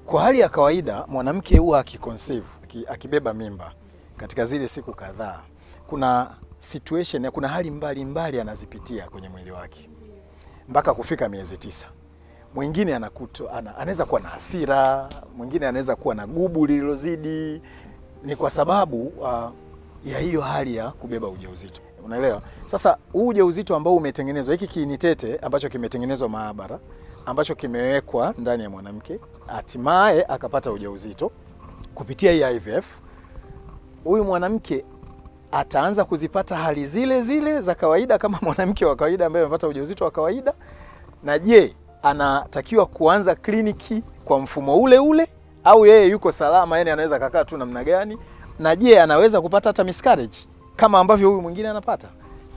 Kwa hali ya kawaida mwanamke huwa akiconceive, akibeba mimba katika zile siku kadhaa, kuna situation, kuna hali mbalimbali anazipitia kwenye mwili wake mpaka kufika miezi 9. Mwingine anaweza kuwa na hasira, mwingine anaweza kuwa na gubu lililozidi. Ni kwa sababu ya hiyo hali ya kubeba ujauzito. Unaelewa? Sasa huu ujauzito ambao umetengenezwa, hiki kiini tete ambacho kimetengenezwa maabara, ambacho kimewekwa ndani ya mwanamke, hatimaye akapata ujauzito kupitia hii IVF, huyu mwanamke ataanza kuzipata hali zile zile za kawaida kama mwanamke wa kawaida ambaye amepata ujauzito wa kawaida. Na je, anatakiwa kuanza kliniki kwa mfumo ule ule au yeye yuko salama, yani anaweza kukaa tu namna gani? Na je, anaweza kupata hata miscarriage kama ambavyo huyu mwingine anapata?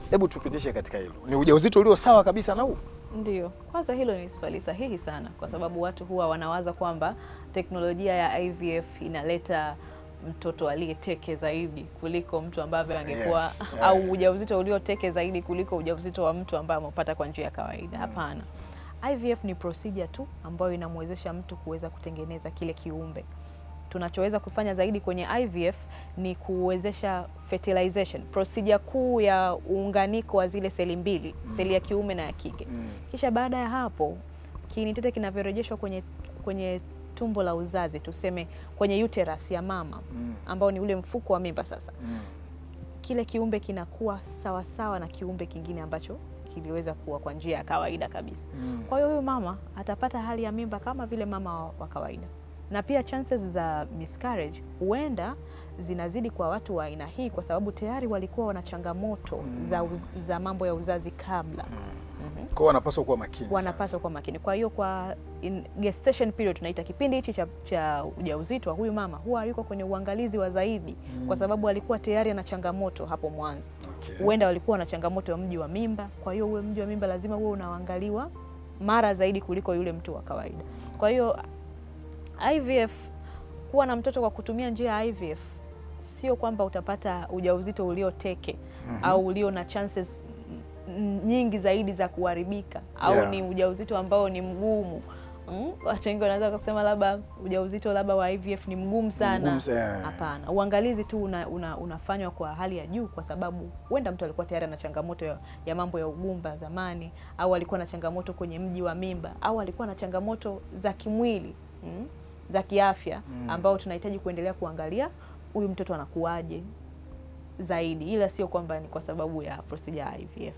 Hebu tupitishe katika hilo. Ni ujauzito ulio sawa kabisa na huu? Ndio. Kwanza hilo ni swali sahihi sana, kwa sababu watu huwa wanawaza kwamba teknolojia ya IVF inaleta mtoto aliyeteke zaidi kuliko mtu ambaye angekuwa au ujauzito ulioteke zaidi kuliko ujauzito wa mtu ambaye amepata kwa njia ya kawaida. Hapana. IVF ni procedure tu ambayo inamwezesha mtu kuweza kutengeneza kile kiumbe. Tunachoweza kufanya zaidi kwenye IVF ni kuwezesha fertilization, procedure kuu ya uunganiko wa zile seli mbili, seli ya kiume na ya kike. Kisha baada ya hapo kiini tete kinavyorejeshwa kwenye tumbo la uzazi, tuseme kwenye uterus ya mama, ambao ni ule mfuko wa mimba sasa. Kile kiumbe kinakuwa sawa sawa na kiumbe kingine ambacho kiliweza kuwa kwa njia ya kawaida kabisa. Kwa hiyo huyu mama atapata hali ya mimba kama vile mama wa kawaida. Na pia chances za miscarriage huenda zinazidi kwa watu wa aina hii kwa sababu tayari walikuwa wana changamoto za mambo ya uzazi kabla. Kwa wanapaswa kuwa makini. Wanapaswa kuwa makini. Kwa hiyo kwa gestation period, tunaita kipindi hichi cha ujauzito wa huyu mama, huwa yuko kwenye uangalizi wa zaidi kwa sababu alikuwa tayari ana changamoto hapo mwanzo. Huenda walikuwa na changamoto ya mji wa mimba, kwa hiyo ule mji wa mimba lazima uwe unaangaliwa mara zaidi kuliko yule mtu wa kawaida. Kwa hiyo IVF, kuwa na mtoto kwa kutumia njia ya IVF sio kwamba utapata ujauzito ulioteke au ulio na chances nyingi zaidi za kuharibika au ni ujauzito ambao ni mgumu. Watu wengi wanaweza kusema labda ujauzito labda wa IVF ni mgumu sana. Hapana. Uangalizi tu unafanywa kwa hali ya juu kwa sababu huenda mtu alikuwa tayari na changamoto ya mambo ya ugumba zamani, au alikuwa na changamoto kwenye mji wa mimba, au alikuwa na changamoto za kimwili, za kiafya ambao tunahitaji kuendelea kuangalia huyu mtoto anakuaje zaidi, ila sio kwamba ni kwa sababu ya procedure ya IVF.